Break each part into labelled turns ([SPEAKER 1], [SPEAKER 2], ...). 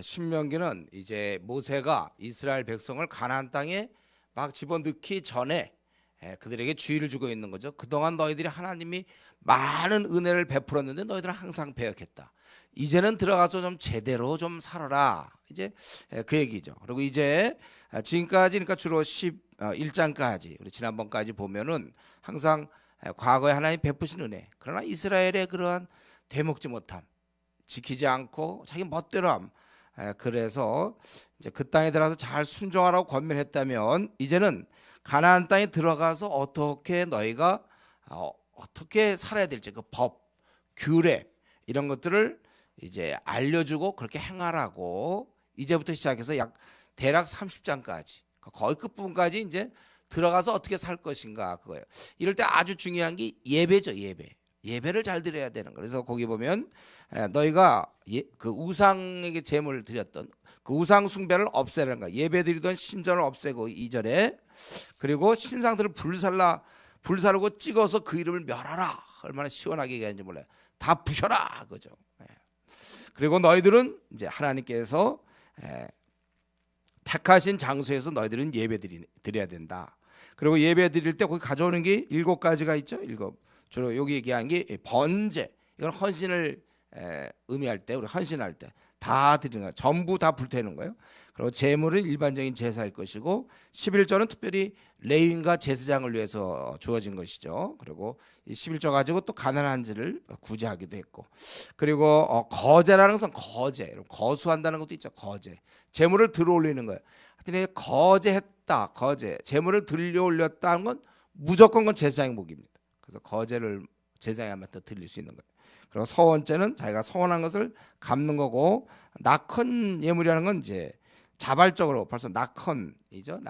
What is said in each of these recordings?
[SPEAKER 1] 신명기는 이제 모세가 이스라엘 백성을 가나안 땅에 막 집어넣기 전에 그들에게 주의를 주고 있는 거죠. 그동안 너희들이 하나님이 많은 은혜를 베풀었는데 너희들은 항상 배역했다. 이제는 들어가서 좀 제대로 좀 살아라. 이제 그 얘기죠. 그리고 이제 지금까지 그러니까 주로 11장까지 우리 지난번까지 보면은 항상 과거에 하나님 베푸신 은혜, 그러나 이스라엘의 그러한 되먹지 못함, 지키지 않고 자기 멋대로함, 그래서 이제 그 땅에 들어가서 잘 순종하라고 권면했다면 이제는 가나안 땅에 들어가서 어떻게 너희가 어떻게 살아야 될지 그 법, 규례 이런 것들을 이제 알려주고 그렇게 행하라고 이제부터 시작해서 약 대략 30장까지 거의 끝부분까지 이제 들어가서 어떻게 살 것인가 그거예요. 이럴 때 아주 중요한 게 예배죠. 예배를 잘 드려야 되는 거예요. 그래서 거기 보면 너희가 그 우상에게 제물을 드렸던 그 우상 숭배를 없애라는 거야. 예배 드리던 신전을 없애고 2절에 그리고 신상들을 불사르고 찍어서 그 이름을 멸하라. 얼마나 시원하게 얘기하는지 몰라요. 다 부셔라 그죠. 그리고 너희들은 이제 하나님께서 택하신 장소에서 너희들은 예배 드려야 된다. 그리고 예배 드릴 때 거기 가져오는 게 7가지가 있죠. 주로 여기 얘기한 게 번제. 이건 헌신을 의미할 때 우리 헌신할 때 다 드리는 거예요. 전부 다 불태우는 거예요. 그리고 제물은 일반적인 제사일 것이고 11조는 특별히 레위인과 제사장을 위해서 주어진 것이죠. 그리고 이 11조 가지고 또 가난한 자를 구제하기도 했고 그리고 거제라는 것은 거수한다는 것도 있죠. 거제. 제물을 들어올리는 거예요. 하여튼 거제했다. 거제. 제물을 들려올렸다는 건 무조건 건 제사장의 목입니다. 그래서 거제를 제사장한테 드릴 수 있는 거예요. 그리고 서원제는 자기가 서원한 것을 갚는 거고 낙헌 예물이라는 건 이제 자발적으로 벌써 낙헌이죠.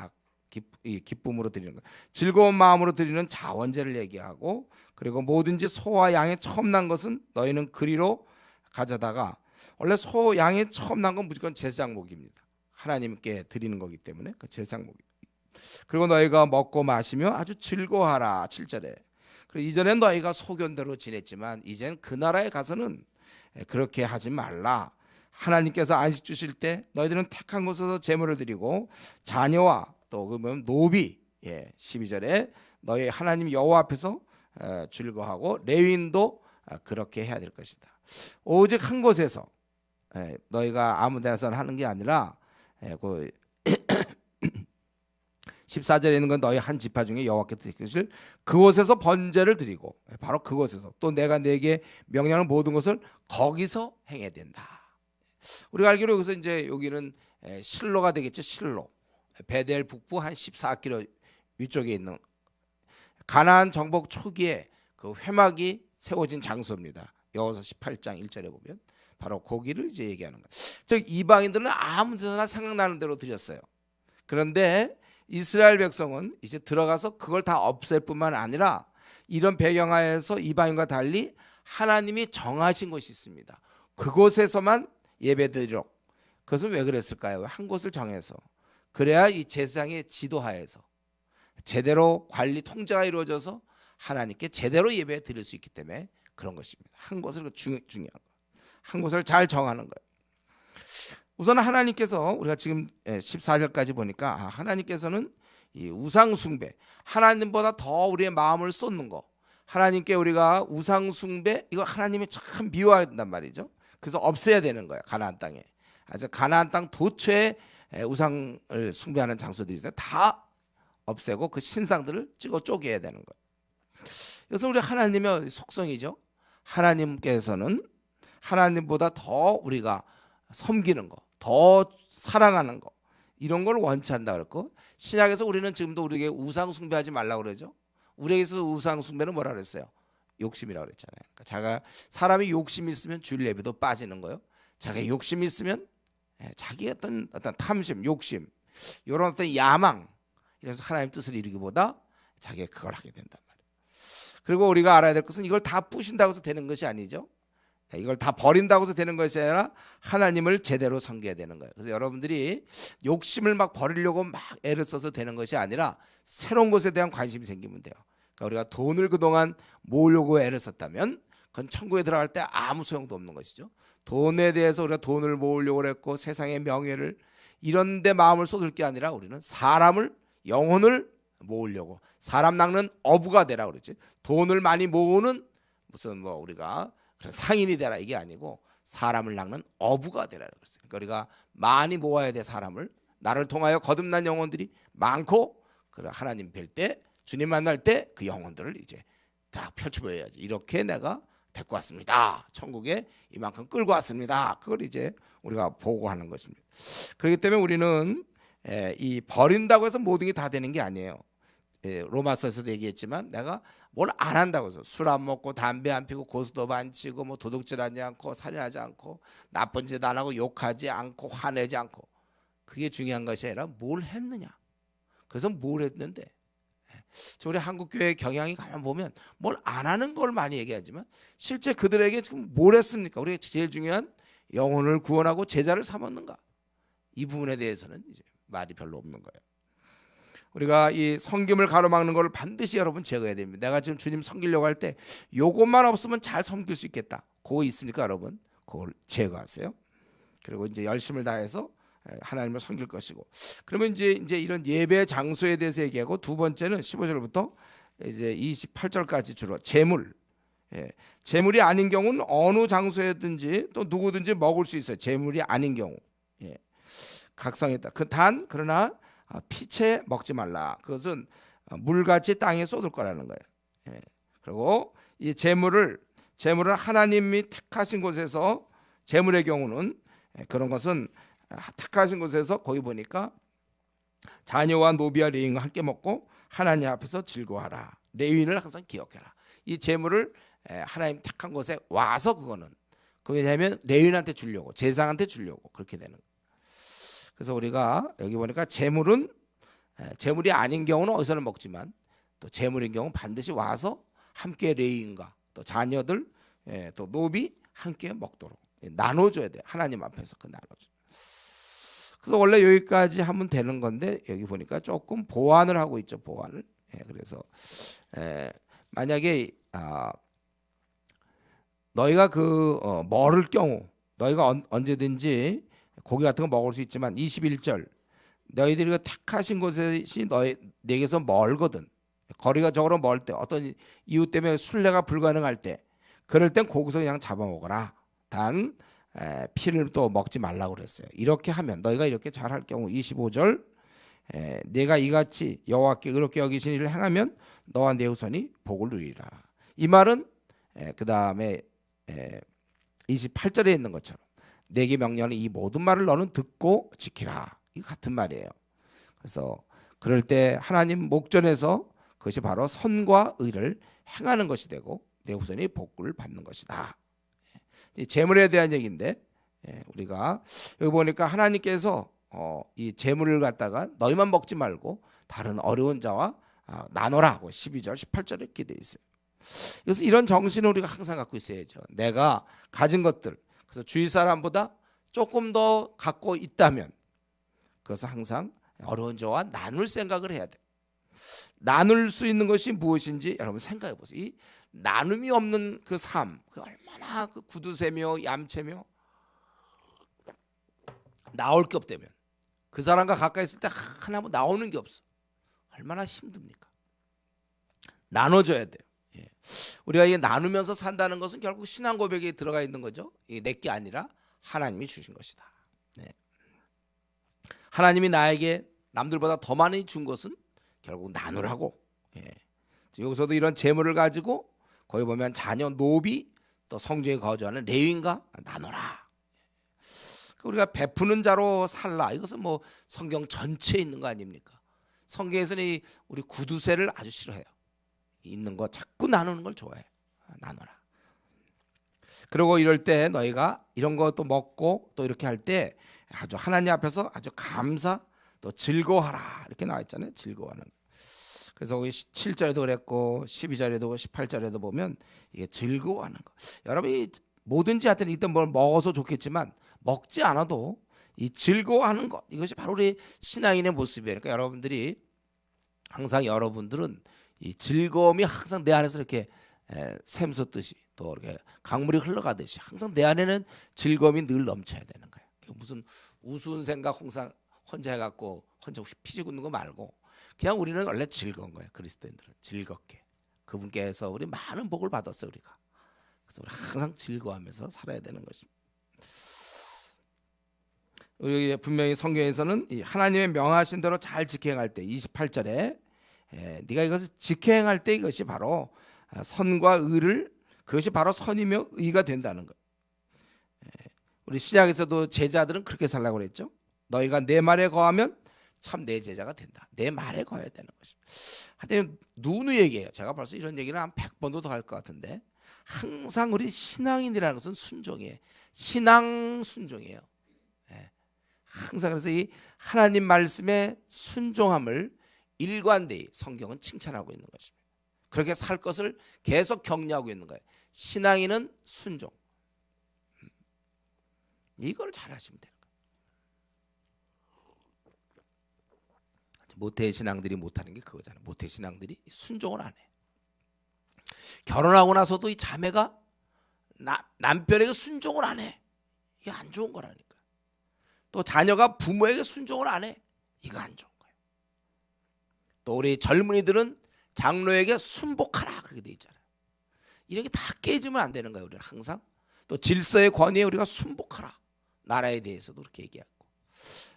[SPEAKER 1] 기쁨으로 드리는 거. 즐거운 마음으로 드리는 자원제를 얘기하고 그리고 뭐든지 소와 양의 처음 난 것은 너희는 그리로 가져다가 원래 소 양이 처음 난 건 무조건 제사장 목입니다. 하나님께 드리는 거기 때문에 그 제사장 목이. 그리고 너희가 먹고 마시며 아주 즐거워하라. 7절에. 그리고 이전엔 너희가 소견대로 지냈지만 이젠 그 나라에 가서는 그렇게 하지 말라. 하나님께서 안식 주실 때 너희들은 택한 곳에서 제물을 드리고 자녀와 또 그러면 노비 12절에 너희 하나님 여호와 앞에서 즐거워하고 레위인도 그렇게 해야 될 것이다. 오직 한 곳에서 너희가 아무 데서는 하는 게 아니라 그 14절에 있는 건 너희 한 지파 중에 여호와께 드릴 것을 그곳에서 번제를 드리고 바로 그곳에서 또 내가 네게 명령하는 모든 것을 거기서 행해야 된다. 우리가 알기로 여기서 이제 여기는 실로가 되겠죠. 실로. 베델 북부 한 14km 위쪽에 있는 가나안 정복 초기에 그 회막이 세워진 장소입니다. 여호수아 18장 1절에 보면 바로 거기를 이제 얘기하는 거예요. 즉 이방인들은 아무 데나 생각나는 대로 드렸어요. 그런데 이스라엘 백성은 이제 들어가서 그걸 다 없앨 뿐만 아니라 이런 배경하에서 이방인과 달리 하나님이 정하신 것이 있습니다. 그곳에서만 예배드리도록. 그것은 왜 그랬을까요? 한 곳을 정해서. 그래야 이 제사장의 지도하에서 제대로 관리 통제가 이루어져서 하나님께 제대로 예배 드릴 수 있기 때문에 그런 것입니다. 한 곳을 중요한 거. 한 곳을 잘 정하는 거예요. 우선 하나님께서 우리가 지금 14절까지 보니까 하나님께서는 이 우상 숭배, 하나님보다 더 우리의 마음을 쏟는 거, 하나님께 우리가 우상 숭배 이거 하나님이 참 미워한단 말이죠. 그래서 없애야 되는 거예요. 가나안 땅에. 아주 가나안 땅 도처에 우상을 숭배하는 장소들이 있어요. 다 없애고 그 신상들을 찍어 쪼개야 되는 거예요. 그래서 우리 하나님의 속성이죠. 하나님께서는 하나님보다 더 우리가 섬기는 거, 더 사랑하는 거 이런 걸 원치 한다 그랬고 신약에서 우리는 지금도 우리에게 우상 숭배하지 말라고 그러죠. 우리에게서 우상 숭배는 뭐라 그랬어요? 욕심이라고 그랬잖아요. 그러니까 사람이 욕심이 있으면 주일 예배도 빠지는 거예요. 자기 욕심이 있으면 자기 어떤 탐심, 욕심 이런 어떤 야망 이래서 하나님 뜻을 이루기보다 자기가 그걸 하게 된단 말이에요. 그리고 우리가 알아야 될 것은 이걸 다 부신다고 해서 되는 것이 아니죠. 이걸 다 버린다고 해서 되는 것이 아니라 하나님을 제대로 섬겨야 되는 거예요. 그래서 여러분들이 욕심을 막 버리려고 막 애를 써서 되는 것이 아니라 새로운 것에 대한 관심이 생기면 돼요. 그러니까 우리가 돈을 그동안 모으려고 애를 썼다면 그건 천국에 들어갈 때 아무 소용도 없는 것이죠. 돈에 대해서 우리가 돈을 모으려고 했고 세상의 명예를 이런 데 마음을 쏟을 게 아니라 우리는 사람을 영혼을 모으려고 사람 낚는 어부가 되라 그러지. 돈을 많이 모으는 무슨 뭐 우리가 그런 상인이 되라 이게 아니고 사람을 낚는 어부가 되라 그랬어요. 그러니까 우리가 많이 모아야 돼. 사람을 나를 통하여 거듭난 영혼들이 많고 그래 하나님 뵐 때 주님 만날 때 그 영혼들을 이제 다 펼쳐보여야지. 이렇게 내가 데리고 왔습니다. 천국에 이만큼 끌고 왔습니다. 그걸 이제 우리가 보고하는 것입니다. 그렇기 때문에 우리는 이 버린다고 해서 모든 게 다 되는 게 아니에요. 로마서에서도 얘기했지만 내가 뭘 안 한다고 해서 술 안 먹고 담배 안 피고 고스톱 안 치고 뭐 도둑질하지 않고 살인하지 않고 나쁜 짓 안 하고 욕하지 않고 화내지 않고 그게 중요한 것이 아니라 뭘 했느냐. 그래서 뭘 했는데 우리 한국교회 경향이 가만 보면 뭘 안 하는 걸 많이 얘기하지만 실제 그들에게 지금 뭘 했습니까? 우리가 제일 중요한 영혼을 구원하고 제자를 삼았는가? 이 부분에 대해서는 이제 말이 별로 없는 거예요. 우리가 이 섬김을 가로막는 걸 반드시 여러분 제거해야 됩니다. 내가 지금 주님 섬기려고 할 때 요것만 없으면 잘 섬길 수 있겠다. 그거 있습니까, 여러분? 그걸 제거하세요. 그리고 이제 열심을 다해서 하나님을 섬길 것이고. 그러면 이제 이런 예배 장소에 대해서 얘기하고 두 번째는 15절부터 이제 28절까지 주로 재물. 재물이 아닌 경우는 어느 장소에든지 또 누구든지 먹을 수 있어요. 재물이 아닌 경우. 각성에 따라. 그러나 피채 먹지 말라. 그것은 물같이 땅에 쏟을 거라는 거예요. 그리고 이 재물을 하나님이 택하신 곳에서 재물의 경우는 그런 것은 택하신 곳에서 거기 보니까 자녀와 노비와 레위인과 함께 먹고 하나님 앞에서 즐거워하라. 레위인을 항상 기억해라. 이 재물을 하나님 택한 곳에 와서 그거는 그 왜냐하면 레위인한테 주려고 제사장한테 주려고 그렇게 되는 거예요. 그래서 우리가 여기 보니까 재물이 아닌 경우는 어디서는 먹지만 또 재물인 경우 반드시 와서 함께 레위인과 또 자녀들 또 노비 함께 먹도록 나눠줘야 돼. 하나님 앞에서 그 나눠줘. 그래서 원래 여기까지 하면 되는 건데 여기 보니까 조금 보완을 하고 있죠. 보완을. 그래서 만약에 너희가 먹을 경우 너희가 언제든지 고기 같은 거 먹을 수 있지만 21절 너희들이 택하신 곳이 내게서 멀거든. 거리가 적으로 멀 때 어떤 이유 때문에 순례가 불가능할 때 그럴 땐 거기서 그냥 잡아먹어라. 단 피를 또 먹지 말라고 그랬어요. 이렇게 하면 너희가 이렇게 잘할 경우 25절 내가 이같이 여호와께 의롭게 여기신 일을 행하면 너와 내 후손이 복을 누리리라. 이 말은 그 다음에 28절에 있는 것처럼 내게 명령하는 이 모든 말을 너는 듣고 지키라. 이 같은 말이에요. 그래서 그럴 때 하나님 목전에서 그것이 바로 선과 의를 행하는 것이 되고 내 후손이 복을 받는 것이다. 재물에 대한 얘기인데 우리가 여기 보니까 하나님께서 이 재물을 갖다가 너희만 먹지 말고 다른 어려운 자와 나눠라 하고 12절 18절에 이렇게 돼 있어요. 그래서 이런 정신을 우리가 항상 갖고 있어야죠. 내가 가진 것들 그래서 주위 사람보다 조금 더 갖고 있다면 그것은 항상 어려운 자와 나눌 생각을 해야 돼. 나눌 수 있는 것이 무엇인지 여러분 생각해 보세요. 이 나눔이 없는 그 삶, 그 얼마나 그 구두쇠며 얌체며 나올 게 없다면 그 사람과 가까이 있을 때 하나 뭐 나오는 게 없어. 얼마나 힘듭니까? 나눠줘야 돼요. 우리가 이게 나누면서 산다는 것은 결국 신앙 고백에 들어가 있는 거죠. 이게 내 게 아니라 하나님이 주신 것이다. 하나님이 나에게 남들보다 더 많이 준 것은 결국 나누라고. 여기서도 이런 재물을 가지고 거기 보면 자녀 노비 또 성중에 거주하는 레위인과 나눠라. 우리가 베푸는 자로 살라. 이것은 뭐 성경 전체에 있는 거 아닙니까? 성경에서는 우리 구두쇠를 아주 싫어해요. 있는 거 자꾸 나누는 걸 좋아해. 나눠라. 그리고 이럴 때 너희가 이런 것도 먹고 또 이렇게 할 때 아주 하나님 앞에서 아주 감사 또 즐거워하라 이렇게 나와 있잖아요. 즐거워하는. 그래서 거기 7절에도 그랬고 12절에도 18절에도 보면 이게 즐거워하는 거. 여러분이 뭐든지 하여튼 일단 뭘 먹어서 좋겠지만 먹지 않아도 이 즐거워하는 것 이것이 바로 우리 신앙인의 모습이에요. 그러니까 여러분들이 항상 여러분들은 이 즐거움이 항상 내 안에서 이렇게 샘솟듯이 또 이렇게 강물이 흘러가듯이 항상 내 안에는 즐거움이 늘 넘쳐야 되는 거예요. 무슨 우스운 생각 혼자 해갖고 혼자 피지고 거 말고 그냥 우리는 원래 즐거운 거예요. 그리스도인들은 즐겁게 그분께서 우리 많은 복을 받았어요. 우리가 그래서 우리 항상 즐거워하면서 살아야 되는 것입니다. 우리 분명히 성경에서는 이 하나님의 명하신 대로 잘 지켜행할 때 28절에 네가 이것을 지켜행할 때 이것이 바로 선과 의를 그것이 바로 선이며 의가 된다는 것. 우리 신약에서도 제자들은 그렇게 살라고 그랬죠. 너희가 내 말에 거하면 참 내 제자가 된다. 내 말에 거해야 되는 것입니다. 하여튼 누누얘기해요. 제가 벌써 이런 얘기를 한 100번도 더 할 것 같은데 항상 우리 신앙인이라는 것은 순종이에요. 신앙 순종이에요. 항상 그래서 이 하나님 말씀에 순종함을 일관되이 성경은 칭찬하고 있는 것입니다. 그렇게 살 것을 계속 격려하고 있는 거예요. 신앙인은 순종. 이걸 잘 하시면 돼요. 모태 신앙들이 못하는 게 그거잖아요. 모태 신앙들이 순종을 안 해. 결혼하고 나서도 이 자매가 남편에게 순종을 안 해. 이게 안 좋은 거라니까. 또 자녀가 부모에게 순종을 안 해. 이거 안 좋은 거예요. 또 우리 젊은이들은 장로에게 순복하라 그렇게 돼 있잖아요. 이렇게 다 깨지면 안 되는 거예요. 우리는 항상 또 질서의 권위에 우리가 순복하라. 나라에 대해서도 그렇게 얘기하고.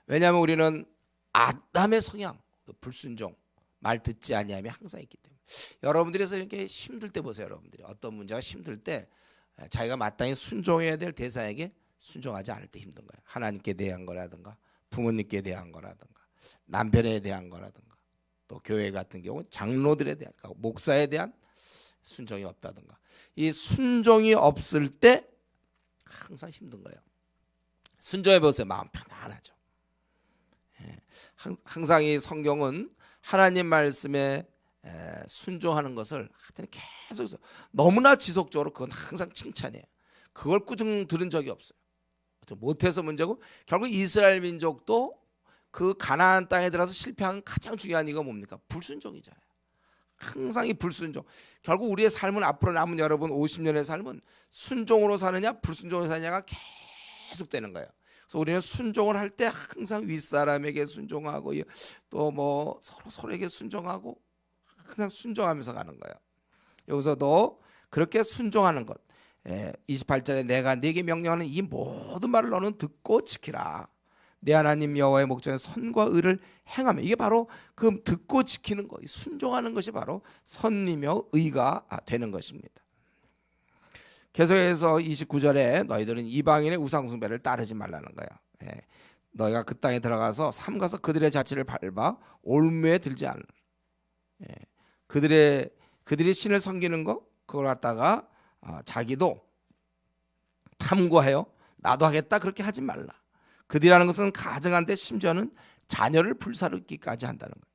[SPEAKER 1] 왜냐하면 우리는 아담의 성향, 불순종, 말 듣지 아니함이 항상 있기 때문에. 여러분들에서 이렇게 힘들 때 보세요. 여러분들이 어떤 문제가 힘들 때 자기가 마땅히 순종해야 될 대상에게 순종하지 않을 때 힘든 거예요. 하나님께 대한 거라든가 부모님께 대한 거라든가 남편에 대한 거라든가 또 교회 같은 경우 장로들에 대한 목사에 대한 순종이 없다든가 이 순종이 없을 때 항상 힘든 거예요. 순종해 보세요. 마음 편안하죠. 항상 이 성경은 하나님 말씀에 순종하는 것을 하여튼 계속 너무나 지속적으로 그건 항상 칭찬이에요. 그걸 꾸중 들은 적이 없어요. 못해서 문제고 결국 이스라엘 민족도 그 가나안 땅에 들어서 실패한 가장 중요한 이유가 뭡니까? 불순종이잖아요. 항상 이 불순종. 결국 우리의 삶은 앞으로 남은 여러분 50년의 삶은 순종으로 사느냐 불순종으로 사느냐가 계속 되는 거예요. 그래서 우리는 순종을 할 때 항상 윗사람에게 순종하고 또 뭐 서로에게 순종하고 항상 순종하면서 가는 거예요. 여기서도 그렇게 순종하는 것. 28절에 내가 네게 명령하는 이 모든 말을 너는 듣고 지키라. 내 하나님 여호와의 목전에 선과 의를 행하며 이게 바로 그 듣고 지키는 것, 순종하는 것이 바로 선이며 의가 되는 것입니다. 계속해서 29절에 너희들은 이방인의 우상 숭배를 따르지 말라는 거야. 너희가 그 땅에 들어가서 삼가서 그들의 자취를 밟아 올무에 들지 않는. 그들이 신을 섬기는 거 그걸 갖다가 자기도 탐구하여 나도 하겠다 그렇게 하지 말라. 그들이라는 것은 가정한데 심지어는 자녀를 불사르기까지 한다는 거예요.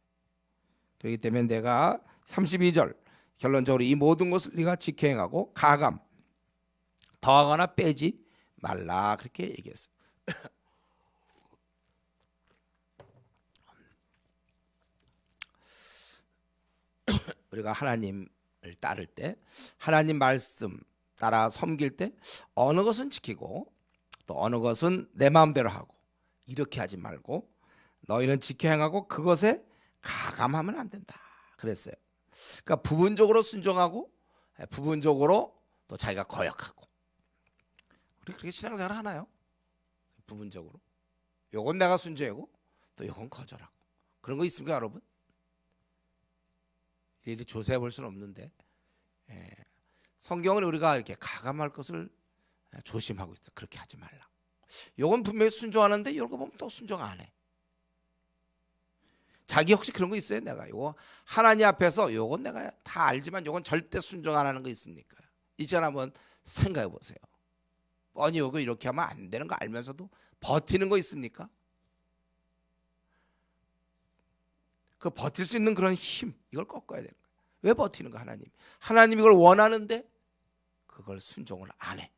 [SPEAKER 1] 그렇기 때문에 내가 32절 결론적으로 이 모든 것을 네가 지켜행하고 가감 더하거나 빼지 말라 그렇게 얘기했어요. 우리가 하나님을 따를 때 하나님 말씀 따라 섬길 때 어느 것은 지키고 또 어느 것은 내 마음대로 하고 이렇게 하지 말고 너희는 지켜 행하고 그것에 가감하면 안 된다 그랬어요. 그러니까 부분적으로 순종하고 부분적으로 또 자기가 거역하고. 우리 그렇게 신앙생활 하나요? 부분적으로 요건 내가 순종하고 또 요건 거절하고 그런 거 있습니까 여러분? 일일이 조사해 볼 수는 없는데 성경은 우리가 이렇게 가감할 것을 조심하고 있어. 그렇게 하지 말라. 요건 분명히 순종하는데 이런 거 보면 또 순종 안 해. 자기 혹시 그런 거 있어요? 내가 요거 하나님 앞에서 요건 내가 다 알지만 요건 절대 순종 안 하는 거 있습니까? 이전 한번 생각해 보세요. 뻔히 요거 이렇게 하면 안 되는 거 알면서도 버티는 거 있습니까? 그 버틸 수 있는 그런 힘 이걸 꺾어야 되는 거예요. 왜 버티는 거 하나님? 하나님 이걸 원하는데 그걸 순종을 안 해.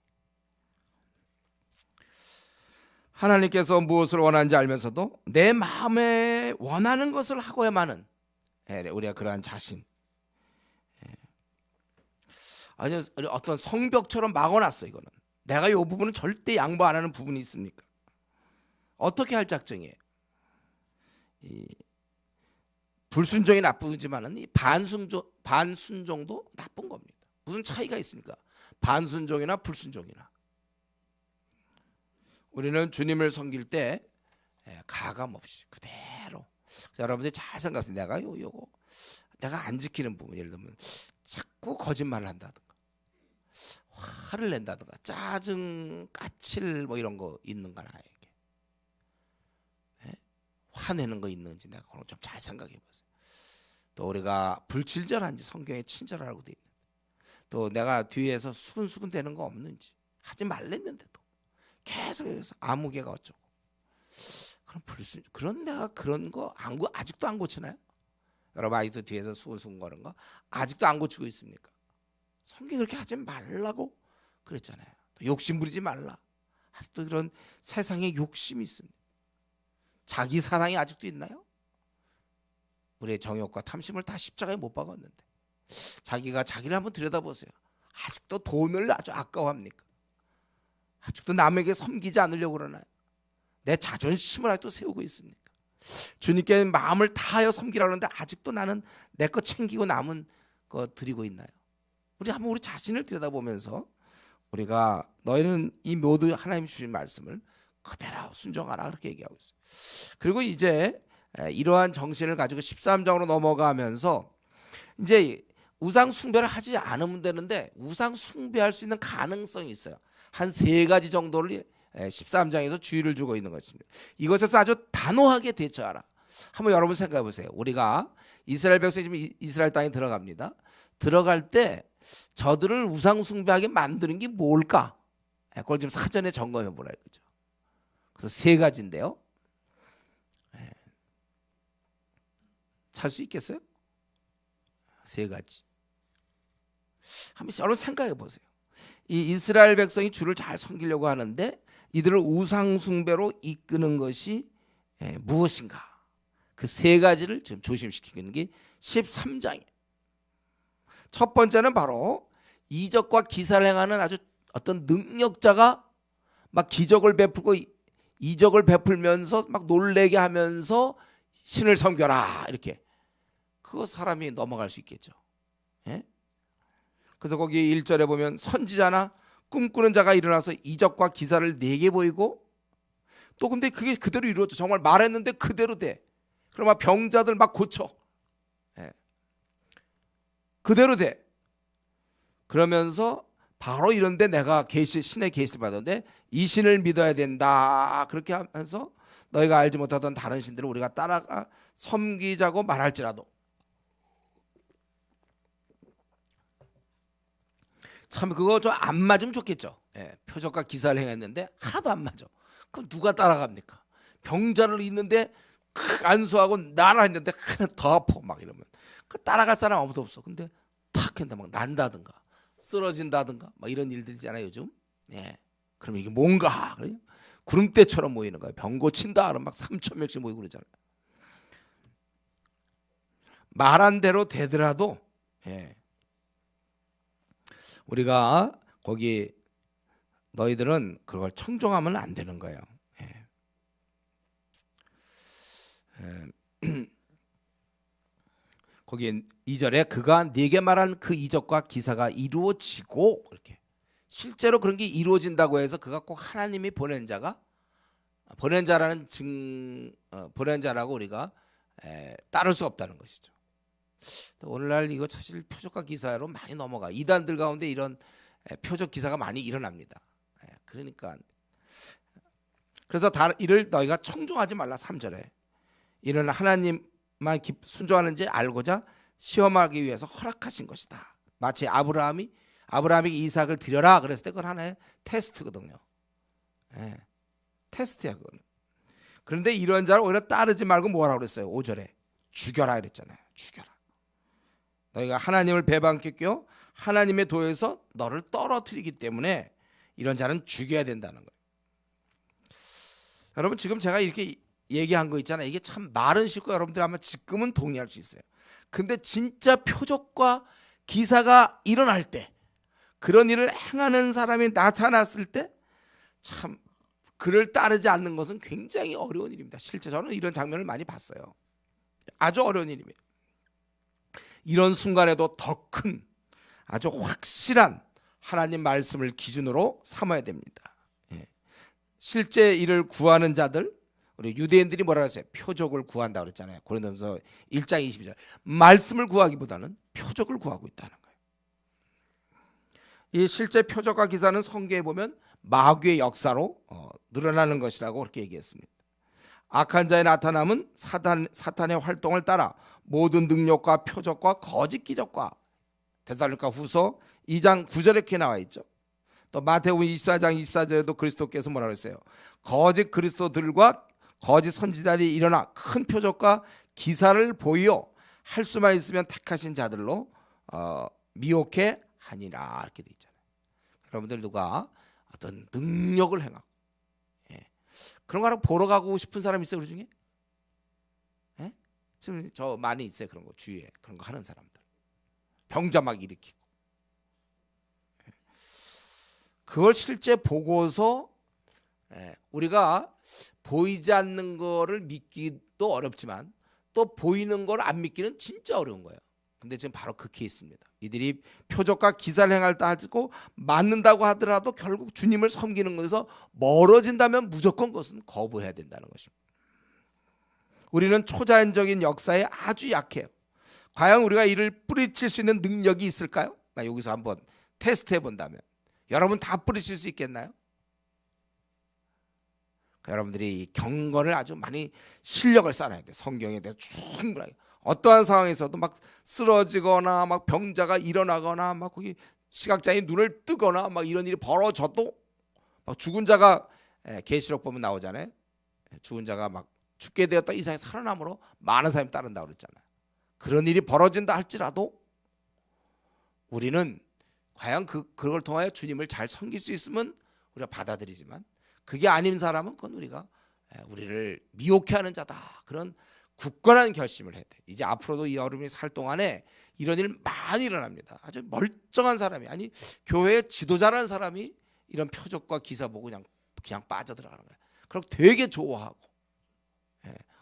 [SPEAKER 1] 하나님께서 무엇을 원하는지 알면서도 내 마음에 원하는 것을 하고야만은 우리가 그러한 자신. 아니 어떤 성벽처럼 막아놨어. 이거는 내가 이 부분은 절대 양보 안 하는 부분이 있습니까? 어떻게 할 작정이에요? 이 불순종이 나쁘지만은 이 반순종도 나쁜 겁니다. 무슨 차이가 있습니까? 반순종이나 불순종이나. 우리는 주님을 섬길 때 가감 없이 그대로. 여러분들이 잘 생각하세요. 내가 요거 내가 안 지키는 부분, 예를 들면 자꾸 거짓말을 한다든가 화를 낸다든가 짜증, 까칠 뭐 이런 거 있는 거 나에게 화내는 거 있는지 내가 그걸 좀 잘 생각해 보세요. 또 우리가 불친절한지 성경에 친절하라고 돼 있는데 또 내가 뒤에서 수근수근 되는 거 없는지 하지 말랬는데도 계속해서 아무개가 어쩌고 그럼 그런 내가 그런 거 아직도 안 고치나요? 여러분 아직도 뒤에서 수근수근 거는 거 아직도 안 고치고 있습니까? 성경이 그렇게 하지 말라고 그랬잖아요. 또 욕심 부리지 말라. 또 이런 세상에 욕심이 있습니다. 자기 사랑이 아직도 있나요? 우리의 정욕과 탐심을 다 십자가에 못 박았는데 자기가 자기를 한번 들여다보세요. 아직도 돈을 아주 아까워합니까? 아직도 남에게 섬기지 않으려고 그러나요? 내 자존심을 아직도 세우고 있습니까? 주님께 마음을 다하여 섬기라고 하는데 아직도 나는 내 거 챙기고 남은 거 드리고 있나요? 우리 한번 우리 자신을 들여다보면서 우리가 너희는 이 모두 하나님 주신 말씀을 그대로 순종하라 그렇게 얘기하고 있어요. 그리고 이제 이러한 정신을 가지고 13장으로 넘어가면서 이제 우상 숭배를 하지 않으면 되는데 우상 숭배할 수 있는 가능성이 있어요. 한 3가지 정도를 13장에서 주의를 주고 있는 것입니다. 이것에서 아주 단호하게 대처하라. 한번 여러분 생각해 보세요. 우리가 이스라엘 백성이 지금 이스라엘 땅에 들어갑니다. 들어갈 때 저들을 우상 숭배하게 만드는 게 뭘까? 그걸 지금 사전에 점검해 보라 이거죠. 그래서 3가지인데요. 살 수 있겠어요? 3가지. 한번 여러분 생각해 보세요. 이 이스라엘 백성이 주를 잘 섬기려고 하는데 이들을 우상 숭배로 이끄는 것이 무엇인가? 그 3가지를 지금 조심시키는 게 13장이에요. 첫 번째는 바로 이적과 기사를 행하는 아주 어떤 능력자가 막 기적을 베풀고 이적을 베풀면서 막 놀래게 하면서 신을 섬겨라 이렇게 그거 사람이 넘어갈 수 있겠죠. 예? 그래서 거기 1절에 보면 선지자나 꿈꾸는 자가 일어나서 이적과 기사를 4개 보이고 또 근데 그게 그대로 이루어져. 정말 말했는데 그대로 돼. 그러면 병자들 막 고쳐. 예. 그대로 돼. 그러면서 바로 이런데 내가 신의 계시를 받았는데 이 신을 믿어야 된다. 그렇게 하면서 너희가 알지 못하던 다른 신들을 우리가 따라가 섬기자고 말할지라도 참 그거 좀 안 맞으면 좋겠죠. 예, 표적과 기사를 행했는데 하나도 안 맞아. 그럼 누가 따라갑니까? 병자를 있는데 안수하고 나라 했는데 하나 더 아파 막 이러면 그 따라갈 사람 아무도 없어. 근데 탁 했는데 막 난다든가 쓰러진다든가 막 이런 일들 있잖아요 요즘. 예, 그럼 이게 뭔가 그래요? 구름대처럼 모이는 거예요. 병 고친다 그러면 막 3,000명씩 모이고 그러잖아요. 말한 대로 되더라도 예. 우리가 거기 너희들은 그걸 청종하면 안 되는 거예요. 예. 거기 2절에 그가 네게 말한 그 이적과 기사가 이루어지고 이렇게 실제로 그런 게 이루어진다고 해서 그가 꼭 하나님이 보낸 자라는 보낸 자라고 우리가 따를 수 없다는 것이죠. 오늘날 이거 사실 표적과 기사로 많이 넘어가. 이단들 가운데 이런 표적 기사가 많이 일어납니다. 그러니까 그래서 이를 너희가 청종하지 말라. 3절에 이는 하나님만 순종하는지 알고자 시험하기 위해서 허락하신 것이다. 마치 아브라함이 이삭을 드려라 그랬을 때 그건 하나의 테스트거든요. 테스트야 그건. 그런데 이런 자를 오히려 따르지 말고 뭐라고 그랬어요? 5절에 죽여라 그랬잖아요. 죽여라. 너희가 하나님을 배반케 껴 하나님의 도에서 너를 떨어뜨리기 때문에 이런 자는 죽여야 된다는 거예요. 여러분 지금 제가 이렇게 얘기한 거 있잖아요. 이게 참 말은 쉽고 여러분들 아마 지금은 동의할 수 있어요. 근데 진짜 표적과 기사가 일어날 때 그런 일을 행하는 사람이 나타났을 때 참 그를 따르지 않는 것은 굉장히 어려운 일입니다. 실제 저는 이런 장면을 많이 봤어요. 아주 어려운 일입니다. 이런 순간에도 더 큰 아주 확실한 하나님 말씀을 기준으로 삼아야 됩니다. 실제 이를 구하는 자들, 우리 유대인들이 뭐라 그랬어요? 표적을 구한다 그랬잖아요. 고린도전서 1장 22절. 말씀을 구하기보다는 표적을 구하고 있다는 거예요. 이 실제 표적과 기사는 성경에 보면 마귀의 역사로 늘어나는 것이라고 그렇게 얘기했습니다. 악한 자의 나타남은 사탄의 활동을 따라 모든 능력과 표적과 거짓 기적과 데살로니가 후서 2장 9절에 이렇게 나와 있죠. 또 마태복음 24장 24절에도 그리스도께서 뭐라고 했어요? 거짓 그리스도들과 거짓 선지자들이 일어나 큰 표적과 기사를 보이어 할 수만 있으면 택하신 자들로 미혹해 하니라 이렇게 돼 있잖아요. 여러분들 누가 어떤 능력을 행하고 그런 거를 보러 가고 싶은 사람 있어요? 우리 중에? 지금 저 많이 있어요. 그런 거 주위에 그런 거 하는 사람들 병자 막 일으키고 그걸 실제 보고서 우리가 보이지 않는 거를 믿기도 어렵지만 또 보이는 걸 안 믿기는 진짜 어려운 거예요. 근데 지금 바로 그 케이스입니다. 이들이 표적과 기사를 행할 때 하고 맞는다고 하더라도 결국 주님을 섬기는 것에서 멀어진다면 무조건 그것은 거부해야 된다는 것입니다. 우리는 초자연적인 역사에 아주 약해요. 과연 우리가 이를 뿌리칠 수 있는 능력이 있을까요? 나 여기서 한번 테스트해 본다면 여러분 다 뿌리칠 수 있겠나요? 여러분들이 이 경건을 아주 많이 실력을 쌓아야 돼. 성경에 대해 충분하게 어떠한 상황에서도 막 쓰러지거나 막 병자가 일어나거나 막 거기 시각장애인 눈을 뜨거나 막 이런 일이 벌어져도 막 죽은 자가 계시록 보면 나오잖아요. 죽은 자가 막 죽게 되었다 이상에 살아남으로 많은 사람이 따른다고 그랬잖아요. 그런 일이 벌어진다 할지라도 우리는 과연 그걸 통하여 주님을 잘 섬길 수 있으면 우리가 받아들이지만 그게 아닌 사람은 그건 우리가 우리를 미혹해 하는 자다. 그런 굳건한 결심을 해야 돼. 이제 앞으로도 이 여름이 살 동안에 이런 일 많이 일어납니다. 아주 멀쩡한 사람이 아니 교회 지도자라는 사람이 이런 표적과 기사 보고 그냥 빠져들어가는 거야. 그럼 되게 좋아하고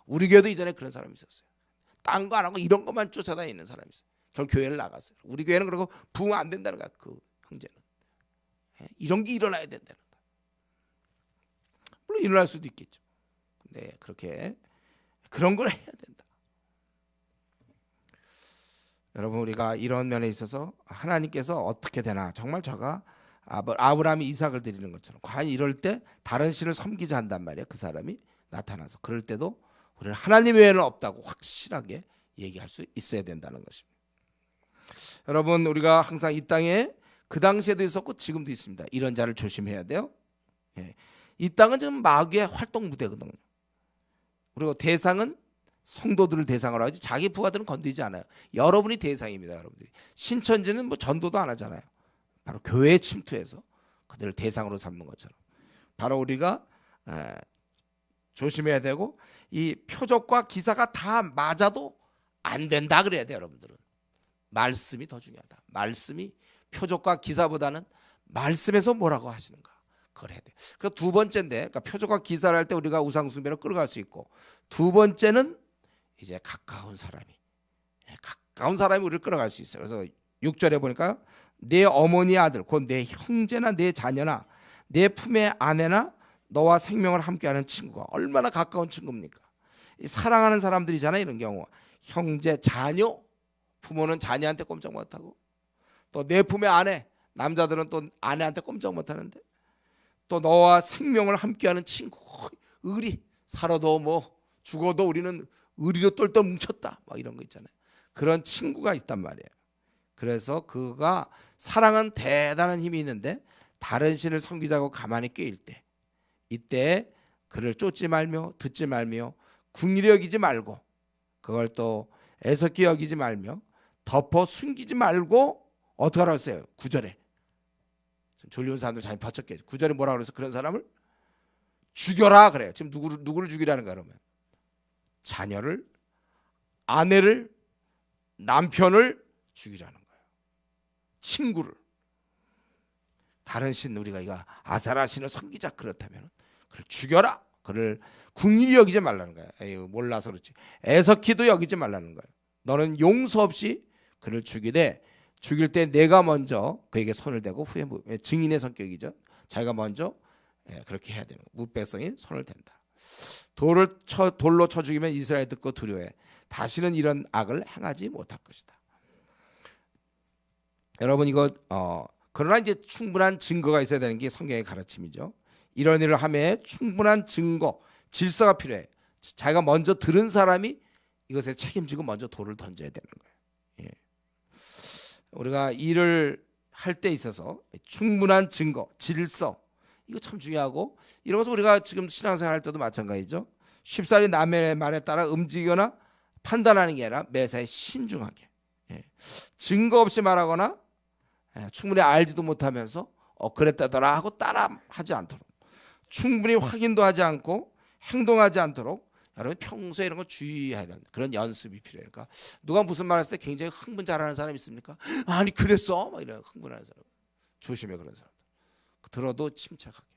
[SPEAKER 1] 우리 교회도 이전에 그런 사람이 있었어요. 딴 거 안 하고 이런 것만 쫓아다니는 사람이 있어요. 결국 교회를 나갔어요. 우리 교회는 그러고 부흥 안 된다는 거야. 그 형제는 이런 게 일어나야 된다는 거야. 물론 일어날 수도 있겠죠. 근데 그렇게 그런 걸 해야 된다. 여러분 우리가 이런 면에 있어서 하나님께서 어떻게 되나 정말 저가 아브라함이 이삭을 드리는 것처럼 과연 이럴 때 다른 신을 섬기자 한단 말이에요. 그 사람이 나타나서 그럴 때도 우리는 하나님 외에는 없다고 확실하게 얘기할 수 있어야 된다는 것입니다. 여러분 우리가 항상 이 땅에 그 당시에도 있었고 지금도 있습니다. 이런 자를 조심해야 돼요. 이 땅은 지금 마귀의 활동 무대거든요. 그리고 대상은 성도들을 대상으로 하지 자기 부하들은 건드리지 않아요. 여러분이 대상입니다. 여러분들이 신천지는 뭐 전도도 안 하잖아요. 바로 교회에 침투해서 그들을 대상으로 삼는 것처럼 바로 우리가 조심해야 되고 이 표적과 기사가 다 맞아도 안 된다 그래야 돼요. 여러분들은 말씀이 더 중요하다. 말씀이 표적과 기사보다는 말씀에서 뭐라고 하시는가 그걸 해야 돼요. 그 두 번째인데 그러니까 표적과 기사를 할 때 우리가 우상숭배로 끌어갈 수 있고 두 번째는 이제 가까운 사람이 우리를 끌어갈 수 있어요. 그래서 6절에 보니까 내 어머니 아들 곧 내 형제나 내 자녀나 내 품의 아내나 너와 생명을 함께하는 친구가 얼마나 가까운 친구입니까? 사랑하는 사람들이잖아요. 이런 경우 형제 자녀 부모는 자녀한테 꼼짝 못하고 또 내 품의 아내 남자들은 또 아내한테 꼼짝 못하는데 또 너와 생명을 함께하는 친구 의리 살아도 뭐 죽어도 우리는 의리로 똘똘 뭉쳤다 막 이런 거 있잖아요. 그런 친구가 있단 말이에요. 그래서 그가 사랑은 대단한 힘이 있는데 다른 신을 섬기자고 가만히 꾀일 때 이때 그를 쫓지 말며 듣지 말며 궁일히 여기지 말고 그걸 또 애석히 여기지 말며 덮어 숨기지 말고 어떻게 하라고 했어요? 9절에 졸리운 사람들 잘 버텼겠죠. 9절에 뭐라고 그래서 그런 사람을 죽여라 그래요. 지금 누구를 죽이라는 거야 그러면? 자녀를 아내를 남편을 죽이라는 거예요. 친구를. 다른 신 우리가 이거 아사라 신을 섬기자 그렇다면 그를 죽여라. 그를 궁일이 여기지 말라는 거야. 에휴, 몰라서 그렇지. 애석히도 여기지 말라는 거야. 너는 용서 없이 그를 죽이되 죽일 때 내가 먼저 그에게 손을 대고 후에 증인의 성격이죠. 자기가 먼저 그렇게 해야 되는 거야. 무백성이 손을 댄다. 돌로 쳐 죽이면 이스라엘 듣고 두려워해. 다시는 이런 악을 행하지 못할 것이다. 여러분 이거 그러나 이제 충분한 증거가 있어야 되는 게 성경의 가르침이죠. 이런 일을 함에 충분한 증거, 질서가 필요해. 자기가 먼저 들은 사람이 이것에 책임지고 먼저 돌을 던져야 되는 거예요. 예. 우리가 일을 할 때 있어서 충분한 증거, 질서 이거 참 중요하고 이런 것은 우리가 지금 신앙생활 할 때도 마찬가지죠. 쉽사리 남의 말에 따라 움직이거나 판단하는 게 아니라 매사에 신중하게 증거 없이 말하거나 충분히 알지도 못하면서 그랬다더라 하고 따라하지 않도록 충분히 확인도 하지 않고 행동하지 않도록 여러분 평소에 이런 거 주의하는 그런 연습이 필요해요. 그러니까 누가 무슨 말 했을 때 굉장히 흥분 잘하는 사람 있습니까? 아니 그랬어? 막 이런 흥분하는 사람 조심해. 그런 사람 들어도 침착하게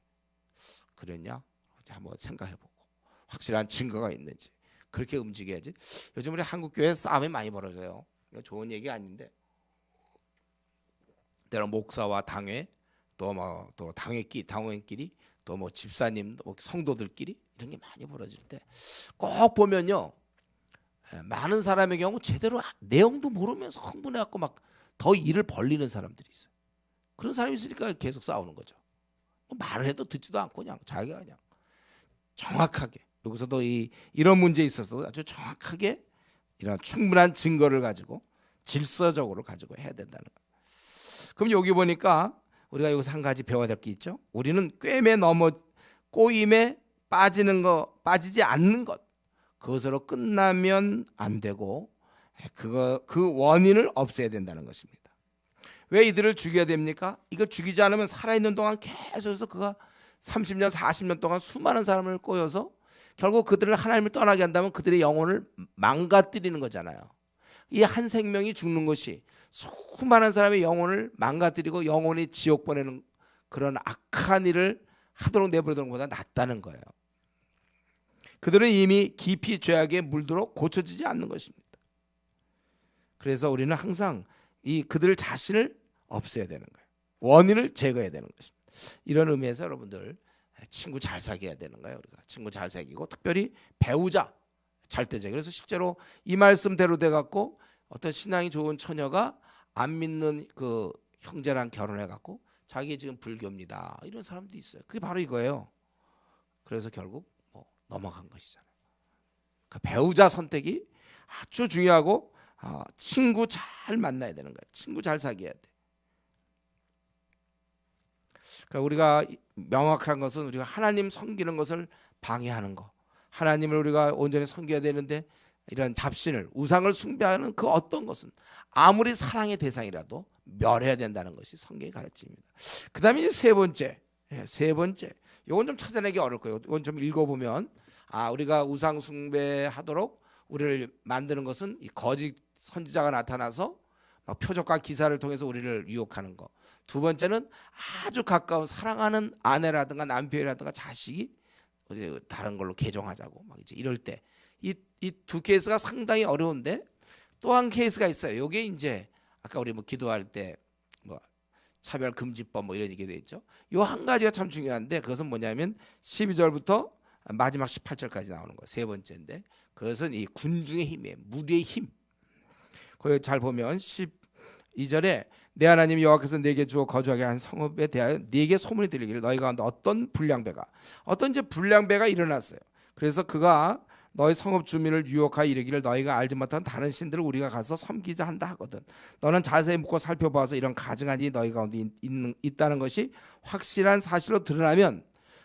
[SPEAKER 1] 그랬냐? 한번 생각해보고 확실한 증거가 있는지 그렇게 움직여야지. 요즘 우리 한국 교회 싸움이 많이 벌어져요. 이거 좋은 얘기 아닌데 때로 목사와 당회 또 당회끼리 또 뭐 집사님 뭐 성도들끼리 이런 게 많이 벌어질 때 꼭 보면요 많은 사람의 경우 제대로 내용도 모르면서 흥분해갖고 막 더 일을 벌리는 사람들이 있어요. 그런 사람이 있으니까 계속 싸우는 거죠. 말을 해도 듣지도 않고 그냥 자기가 그냥 정확하게 여기서도 이런 문제에 있어서 아주 정확하게 이런 충분한 증거를 가지고 질서적으로 가지고 해야 된다는 거예요. 그럼 여기 보니까 우리가 여기서 한 가지 배워야 될 게 있죠. 우리는 꼬임에 빠지지 않는 것 그것으로 끝나면 안 되고 그 원인을 없애야 된다는 것입니다. 왜 이들을 죽여야 됩니까? 이걸 죽이지 않으면 살아있는 동안 계속해서 그가 30년 40년 동안 수많은 사람을 꼬여서 결국 그들을 하나님을 떠나게 한다면 그들의 영혼을 망가뜨리는 거잖아요. 이 한 생명이 죽는 것이 수많은 사람의 영혼을 망가뜨리고 영혼이 지옥 보내는 그런 악한 일을 하도록 내버려두는 것보다 낫다는 거예요. 그들은 이미 깊이 죄악에 물들어 고쳐지지 않는 것입니다. 그래서 우리는 항상 그들 자신을 없애야 되는 거예요. 원인을 제거해야 되는 것입니다. 이런 의미에서 여러분들 친구 잘 사귀어야 되는 거예요. 우리가 친구 잘 사귀고 특별히 배우자 잘 되죠. 그래서 실제로 이 말씀대로 돼 갖고 어떤 신앙이 좋은 처녀가 안 믿는 그 형제랑 결혼해 갖고 자기 지금 불교입니다. 이런 사람도 있어요. 그게 바로 이거예요. 그래서 결국 넘어간 것이잖아요. 그 배우자 선택이 아주 중요하고 친구 잘 만나야 되는 거예요. 친구 잘 사귀어야 돼. 그러니까 우리가 명확한 것은 우리가 하나님 섬기는 것을 방해하는 거. 하나님을 우리가 온전히 섬겨야 되는데 이런 잡신을 우상을 숭배하는 그 어떤 것은 아무리 사랑의 대상이라도 멸해야 된다는 것이 성경의 가르침입니다. 그다음에 이제 세 번째 이건 좀 찾아내기 어려울 거예요. 이건 좀 읽어보면 우리가 우상 숭배하도록 우리를 만드는 것은 이 거짓 선지자가 나타나서 막 표적과 기사를 통해서 우리를 유혹하는 거. 두 번째는 아주 가까운 사랑하는 아내라든가 남편이라든가 자식이 다른 걸로 개종하자고 막 이제 이럴 때 이 두 케이스가 상당히 어려운데 또 한 케이스가 있어요. 이게 이제 아까 우리 기도할 때 차별 금지법 이런 얘기 돼 있죠. 요 한 가지가 참 중요한데 그것은 뭐냐면 12절부터 마지막 18절까지 나오는 거예요. 세 번째인데 그것은 이 군중의 힘이에요. 무리의 힘. 거기 잘 보면 12절에 내 하나님 여호와께서 네게 주어 거주하게 한 성읍에 대하여 네게 소문이 들리기를 너희 가운데 어떤 불량배가 일어났어요. 그래서 그가 너희 성읍 주민을 유혹하여 이르기를 너희가 알지 못한 다른 신들을 우리가 가서 섬기자 한다 하거든. 너는 자세히 묻고 살펴보아서 이런 가증한 일이 너희 가운데 있다는 것이 확실한 사실로 드러나면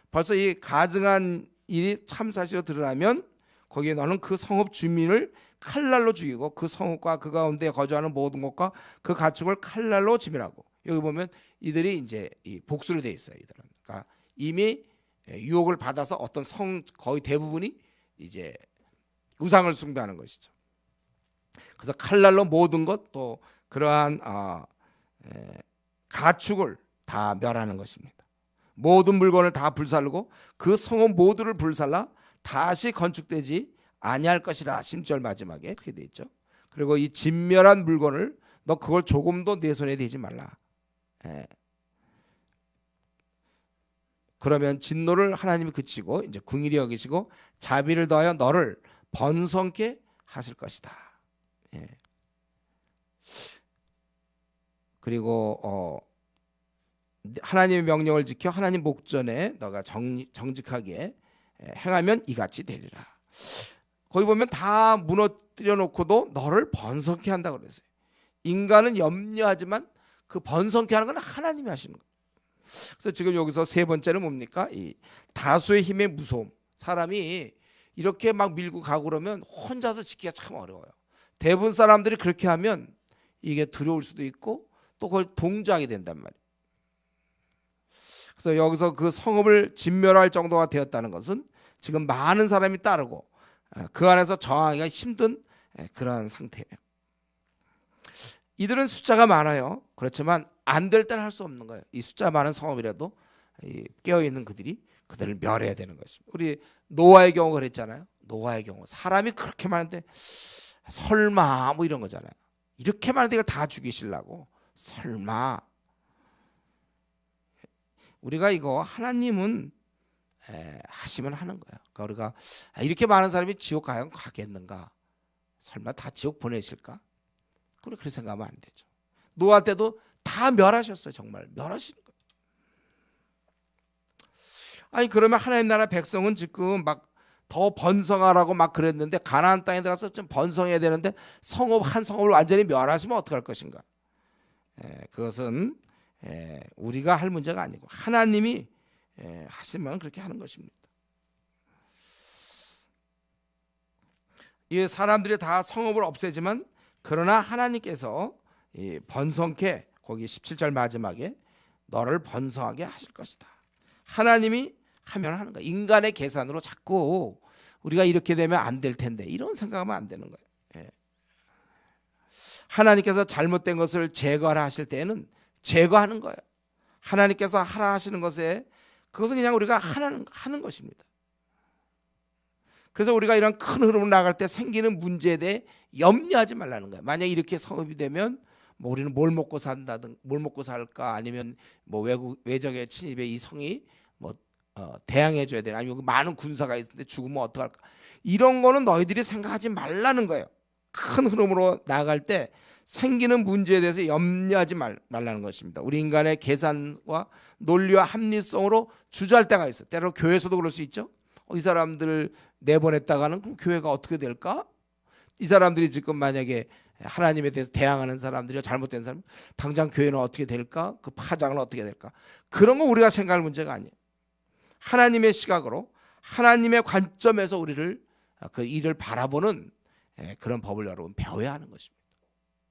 [SPEAKER 1] 벌써 이 가증한 일이 참 사실로 드러나면 거기에 너는 그 성읍 주민을 칼날로 죽이고 그 성읍과 그 가운데 거주하는 모든 것과 그 가축을 칼날로 지멸하고. 여기 보면 이들이 이제 이 복수로 돼 있어요. 이들은 그러니까 이미 유혹을 받아서 어떤 거의 대부분이 이제 우상을 숭배하는 것이죠. 그래서 칼날로 모든 것 또 그러한 가축을 다 멸하는 것입니다. 모든 물건을 다 불살르고 그 성읍 모두를 불살라 다시 건축되지 아니할 것이라. 10절 마지막에 그렇게 돼 있죠. 그리고 이 진멸한 물건을 너 그걸 조금도 내 손에 대지 말라. 예. 그러면 진노를 하나님이 그치고 이제 긍휼히 여기시고 자비를 더하여 너를 번성케 하실 것이다. 예. 그리고 하나님의 명령을 지켜 하나님 목전에 너가 정직하게 행하면 이같이 되리라. 거기 보면 다 무너뜨려 놓고도 너를 번성케 한다고 그랬어요. 인간은 염려하지만 그 번성케 하는 건 하나님이 하시는 거예요. 그래서 지금 여기서 세 번째는 뭡니까? 이 다수의 힘의 무서움. 사람이 이렇게 막 밀고 가고 그러면 혼자서 지키기가 참 어려워요. 대부분 사람들이 그렇게 하면 이게 두려울 수도 있고 또 그걸 동조하게 된단 말이에요. 그래서 여기서 그 성읍을 진멸할 정도가 되었다는 것은 지금 많은 사람이 따르고 그 안에서 저항하기가 힘든 그런 상태예요. 이들은 숫자가 많아요. 그렇지만 안 될 때는 할 수 없는 거예요. 이 숫자 많은 성읍이라도 깨어있는 그들을 멸해야 되는 것입니다. 우리 노아의 경우 그랬잖아요. 노아의 경우 사람이 그렇게 많은데 설마 뭐 이런 거잖아요. 이렇게 많은데 이걸 다 죽이시려고 설마. 우리가 이거 하나님은 하시면 하는 거예요. 그러니까 우리가 이렇게 많은 사람이 지옥 가겠는가? 설마 다 지옥 보내실까? 그렇게 생각하면 안 되죠. 노아 때도 다 멸하셨어요. 정말 멸하시는 거예요. 아니 그러면 하나님 나라 백성은 지금 막 더 번성하라고 막 그랬는데 가나안 땅에 들어가서 좀 번성해야 되는데 성읍 한 성읍을 완전히 멸하시면 어떡할 것인가? 그것은 우리가 할 문제가 아니고 하나님이 하시면 그렇게 하는 것입니다. 이 사람들이 다 성읍을 없애지만 그러나 하나님께서 번성케 거기 17절 마지막에 너를 번성하게 하실 것이다. 하나님이 하면 하는 거야. 인간의 계산으로 자꾸 우리가 이렇게 되면 안 될 텐데 이런 생각하면 안 되는 거예요. 하나님께서 잘못된 것을 제거하라 하실 때에는 제거하는 거예요. 하나님께서 하라 하시는 것에 그것은 그냥 우리가 하는 것입니다. 그래서 우리가 이런 큰 흐름을 나갈 때 생기는 문제에 대해 염려하지 말라는 거예요. 만약 이렇게 성읍이 되면 뭐 우리는 뭘 먹고 산다든 뭘 먹고 살까 아니면 뭐 외적의 침입에 이 성이 뭐 대항해 줘야 되나 아니면 많은 군사가 있는데 죽으면 어떡할까? 이런 거는 너희들이 생각하지 말라는 거예요. 큰 흐름으로 나갈 때 생기는 문제에 대해서 염려하지 말라는 것입니다. 우리 인간의 계산과 논리와 합리성으로 주저할 때가 있어요. 때로 교회에서도 그럴 수 있죠. 이 사람들 내보냈다가는 그럼 교회가 어떻게 될까? 이 사람들이 지금 만약에 하나님에 대해서 대항하는 사람들이 잘못된 사람 당장 교회는 어떻게 될까? 그 파장은 어떻게 될까? 그런 거 우리가 생각할 문제가 아니에요. 하나님의 시각으로 하나님의 관점에서 우리를 그 일을 바라보는 그런 법을 여러분 배워야 하는 것입니다.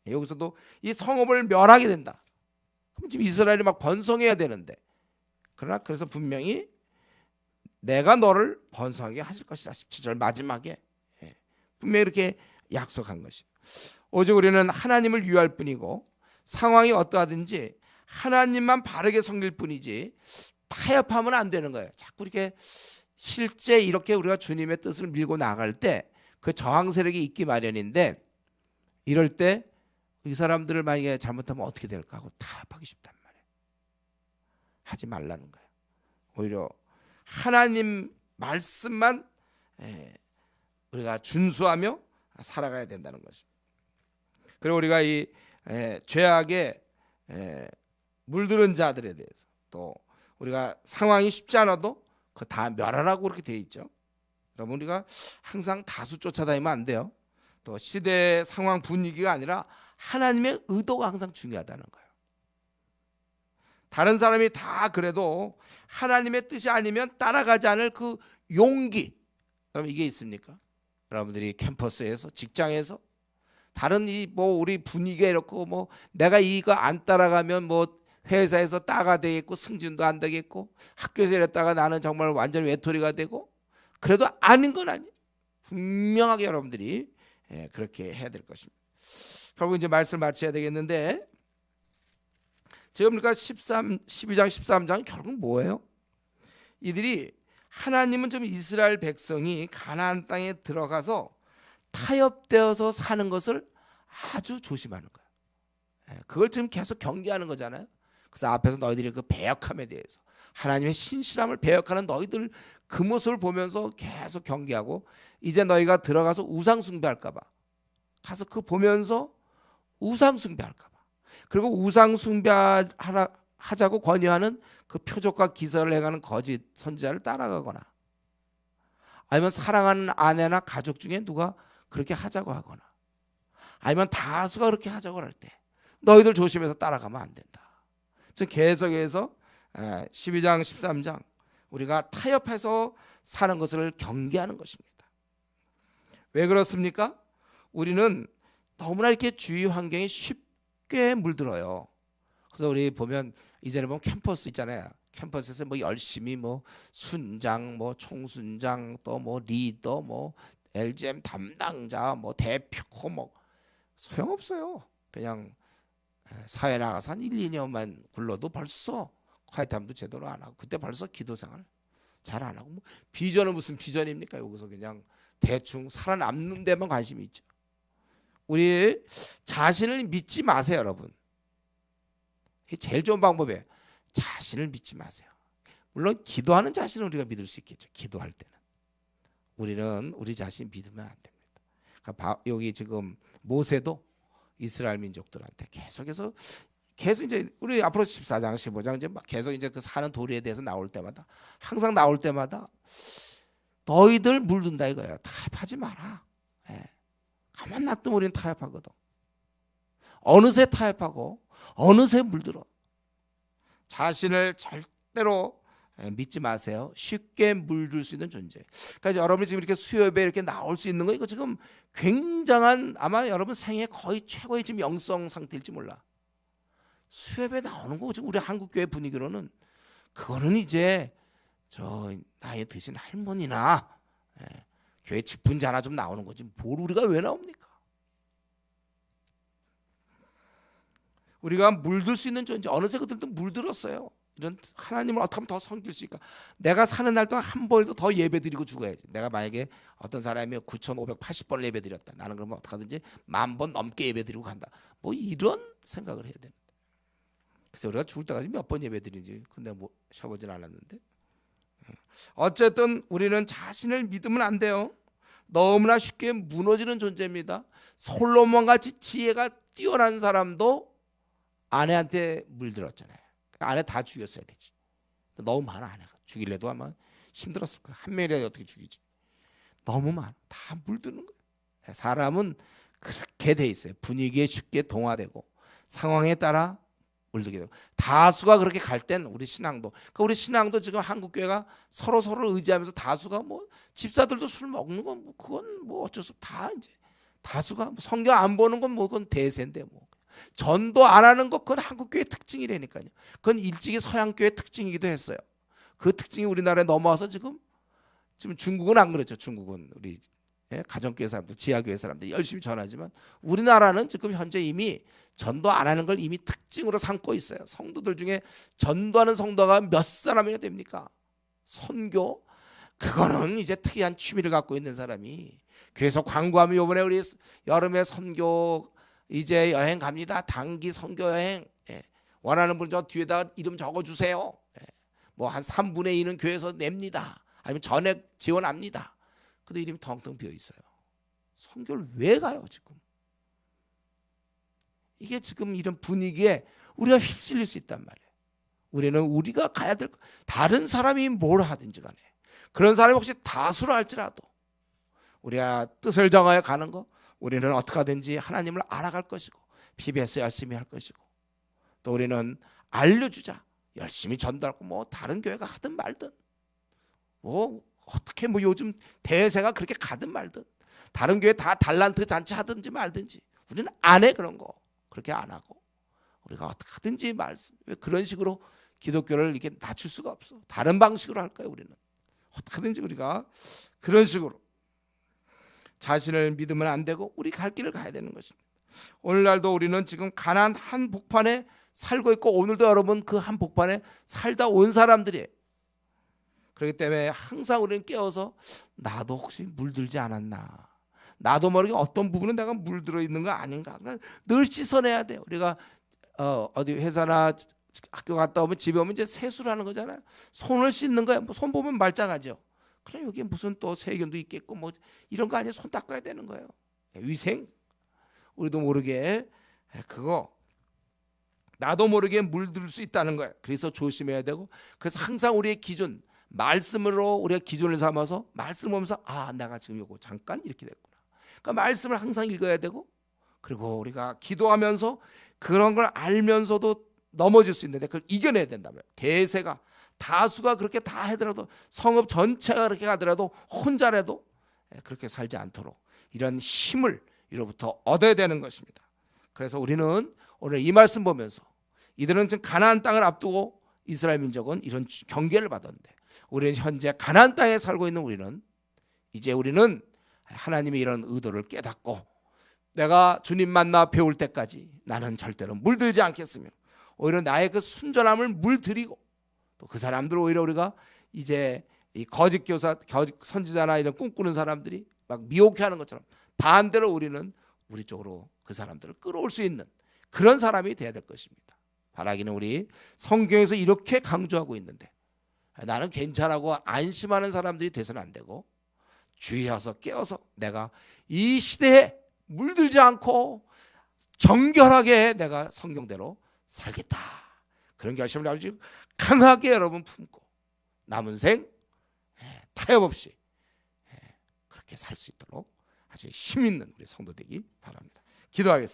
[SPEAKER 1] 여기서도 이 성읍을 멸하게 된다. 그럼 지금 이스라엘이 막 번성해야 되는데 그러나 그래서 분명히 내가 너를 번성하게 하실 것이라 17절 마지막에 분명히 이렇게 약속한 것이. 오직 우리는 하나님을 위할 뿐이고 상황이 어떠하든지 하나님만 바르게 섬길 뿐이지 타협하면 안 되는 거예요. 자꾸 이렇게 실제 이렇게 우리가 주님의 뜻을 밀고 나갈 때 그 저항 세력이 있기 마련인데 이럴 때 이 사람들을 만약에 잘못하면 어떻게 될까 하고 타협하기 쉽단 말이에요. 하지 말라는 거예요. 오히려 하나님 말씀만 우리가 준수하며 살아가야 된다는 것입니다. 그리고 우리가 이 죄악에 물들은 자들에 대해서 또 우리가 상황이 쉽지 않아도 그 다 멸하라고 그렇게 되어 있죠. 여러분 우리가 항상 다수 쫓아다니면 안 돼요. 또 시대 상황 분위기가 아니라 하나님의 의도가 항상 중요하다는 거예요. 다른 사람이 다 그래도 하나님의 뜻이 아니면 따라가지 않을 그 용기, 여러분 이게 있습니까? 여러분들이 캠퍼스에서 직장에서 다른 이 뭐 우리 분위기가 이렇고 뭐 내가 이거 안 따라가면 뭐 회사에서 따가 되겠고 승진도 안 되겠고 학교에서 이랬다가 나는 정말 완전 외톨이가 되고 그래도 아닌 건 아니에요. 분명하게 여러분들이 그렇게 해야 될 것입니다. 결국 이제 말씀 마쳐야 되겠는데 지금 그러니까 12장 13장은 결국 뭐예요? 이들이 하나님은 좀 이스라엘 백성이 가나안 땅에 들어가서 타협되어서 사는 것을 아주 조심하는 거예요. 그걸 지금 계속 경계하는 거잖아요. 그래서 앞에서 너희들이 그 배역함에 대해서 하나님의 신실함을 배역하는 너희들 그 모습을 보면서 계속 경계하고, 이제 너희가 들어가서 우상 숭배할까 봐 가서 그 보면서 우상 숭배할까 봐, 그리고 우상 숭배하자고 권유하는 그 표적과 기사를 행하는 거짓 선지자를 따라가거나, 아니면 사랑하는 아내나 가족 중에 누가 그렇게 하자고 하거나, 아니면 다수가 그렇게 하자고 할 때 너희들 조심해서 따라가면 안 된다. 즉 계속해서 12장 13장 우리가 타협해서 사는 것을 경계하는 것입니다. 왜 그렇습니까? 우리는 너무나 이렇게 주위 환경에 쉽게 물들어요. 그래서 우리 보면 이제는 보면 캠퍼스 있잖아요. 캠퍼스에서 뭐 열심히 뭐 순장, 뭐 총순장, 또 뭐 리더, 뭐 LGM 담당자, 뭐 대표, 뭐 소용없어요. 그냥 사회 나가서 한 1, 2년만 굴러도 벌써 콰이트함도 제대로 안 하고, 그때 벌써 기도생활 잘 안 하고, 뭐 비전은 무슨 비전입니까? 여기서 그냥 대충 살아남는 데만 관심이 있죠. 우리 자신을 믿지 마세요, 여러분. 이게 제일 좋은 방법이에요. 자신을 믿지 마세요. 물론 기도하는 자신은 우리가 믿을 수 있겠죠. 기도할 때는 우리는 우리 자신 믿으면 안 됩니다. 그러니까 여기 지금 모세도 이스라엘 민족들한테 계속 이제 우리 앞으로 14장 15장 이제 막 계속 이제 그 사는 도리에 대해서 나올 때마다, 항상 나올 때마다 너희들 물든다 이거야. 타협하지 마라. 가만 놔두면 우리는 타협하거든. 어느새 타협하고 어느새 물들어. 자신을 절대로 믿지 마세요. 쉽게 물들 수 있는 존재. 그러니까 여러분이 지금 이렇게 수협에 이렇게 나올 수 있는 거, 이거 지금 굉장한, 아마 여러분 생애 거의 최고의 지금 영성 상태일지 몰라. 수협에 나오는 거 지금 우리 한국 교회 분위기로는 그거는 이제 저 나이 드신 할머니나 교회 직분자 하나 좀 나오는 거지, 뭘 우리가 왜 나옵니까? 우리가 물들 수 있는 존재, 어느새 그들도 물들었어요. 이런 하나님을 어떻게 하면 더 섬길 수 있을까? 내가 사는 날 동안 한 번이라도 더 예배드리고 죽어야지. 내가 만약에 어떤 사람이 9,580번을 예배드렸다, 나는 그러면 어떡하든지 10,000번 넘게 예배드리고 간다, 뭐 이런 생각을 해야 됩니다. 그래서 우리가 죽을 때까지 몇 번 예배드리는지 근데 뭐 쉬어보진 않았는데, 어쨌든 우리는 자신을 믿으면 안 돼요. 너무나 쉽게 무너지는 존재입니다. 솔로몬같이 지혜가 뛰어난 사람도 아내한테 물들었잖아요. 아내 다 죽였어야 되지. 너무 많아. 아내가 죽일래도 아마 힘들었을 거야. 한 명이라도 어떻게 죽이지. 너무 많아. 다 물드는 거야. 사람은 그렇게 돼 있어요. 분위기에 쉽게 동화되고 상황에 따라 물들게 되고, 다수가 그렇게 갈 땐 우리 신앙도, 그러니까 우리 신앙도 지금 한국 교회가 서로를 의지하면서 다수가 뭐 집사들도 술 먹는 건 뭐 그건 뭐 어쩔 수 없어. 다 이제 다수가 뭐 성경 안 보는 건 뭐 그건 대세인데, 뭐 전도 안 하는 것, 그건 한국 교회 특징이라니까요. 그건 일찍이 서양 교회 특징이기도 했어요. 그 특징이 우리나라에 넘어와서 지금 중국은 안 그렇죠. 중국은 우리 가정교회 사람들, 지하교회 사람들 열심히 전하지만, 우리나라는 지금 현재 이미 전도 안 하는 걸 이미 특징으로 삼고 있어요. 성도들 중에 전도하는 성도가 몇 사람이나 됩니까? 선교, 그거는 이제 특이한 취미를 갖고 있는 사람이 계속 광고하면, 이번에 우리 여름에 선교 이제 여행 갑니다. 단기 선교 여행, 원하는 분 저 뒤에다 이름 적어주세요. 뭐 한 3분의 2는 교회에서 냅니다. 아니면 전액 지원합니다. 근데 이름이 텅텅 비어 있어요. 선교를 왜 가요 지금? 이게 지금 이런 분위기에 우리가 휩쓸릴 수 있단 말이에요. 우리는 우리가 가야 될 거, 다른 사람이 뭘 하든지 간에, 그런 사람이 혹시 다수라 할지라도 우리가 뜻을 정하여 가는 거, 우리는 어떻게 하든지 하나님을 알아갈 것이고 PBS 열심히 할 것이고, 또 우리는 알려주자, 열심히 전도하고, 뭐 다른 교회가 하든 말든, 뭐 어떻게 뭐 요즘 대세가 그렇게 가든 말든, 다른 교회 다 달란트 잔치 하든지 말든지, 우리는 안 해. 그런 거 그렇게 안 하고 우리가 어떻게 하든지 말씀. 왜 그런 식으로 기독교를 이렇게 낮출 수가 없어? 다른 방식으로 할까요? 우리는 어떻게 하든지 우리가 그런 식으로 자신을 믿으면 안 되고 우리 갈 길을 가야 되는 것입니다. 오늘날도 우리는 지금 가나안 한복판에 살고 있고 오늘도 여러분 그 한복판에 살다 온 사람들이에요. 그렇기 때문에 항상 우리는 깨어서 나도 혹시 물들지 않았나, 나도 모르게 어떤 부분은 내가 물들어 있는 거 아닌가, 늘 씻어내야 돼요. 우리가 어디 회사나 학교 갔다 오면 집에 오면 이제 세수를 하는 거잖아요. 손을 씻는 거예요. 뭐 손 보면 말짱하죠. 그래 여기 무슨 또 세균도 있겠고 뭐 이런 거 아니에요. 손 닦아야 되는 거예요. 위생. 우리도 모르게 그거 나도 모르게 물들 수 있다는 거예요. 그래서 조심해야 되고, 그래서 항상 우리의 기준 말씀으로 우리가 기준을 삼아서 말씀 보면서 아 내가 지금 요거 잠깐 이렇게 됐구나. 그러니까 말씀을 항상 읽어야 되고, 그리고 우리가 기도하면서 그런 걸 알면서도 넘어질 수 있는데 그걸 이겨내야 된다면, 대세가 다수가 그렇게 다 하더라도 성읍 전체가 그렇게 가더라도 혼자라도 그렇게 살지 않도록 이런 힘을 이로부터 얻어야 되는 것입니다. 그래서 우리는 오늘 이 말씀 보면서 이들은 지금 가나안 땅을 앞두고 이스라엘 민족은 이런 경계를 받았는데, 우리는 현재 가나안 땅에 살고 있는 우리는 이제 우리는 하나님의 이런 의도를 깨닫고 내가 주님 만나 배울 때까지 나는 절대로 물들지 않겠으며 오히려 나의 그 순전함을 물들이고, 또 그 사람들 오히려 우리가 이제 이 거짓 교사, 거짓 선지자나 이런 꿈꾸는 사람들이 막 미혹해하는 것처럼 반대로 우리는 우리 쪽으로 그 사람들을 끌어올 수 있는 그런 사람이 돼야 될 것입니다. 바라기는 우리 성경에서 이렇게 강조하고 있는데 나는 괜찮아고 안심하는 사람들이 돼서는 안 되고, 주의해서 깨어서 내가 이 시대에 물들지 않고 정결하게 내가 성경대로 살겠다, 그런 결심을 아주 강하게 여러분 품고 남은 생 타협 없이 그렇게 살 수 있도록 아주 힘 있는 우리 성도 되기 바랍니다. 기도하겠습니다.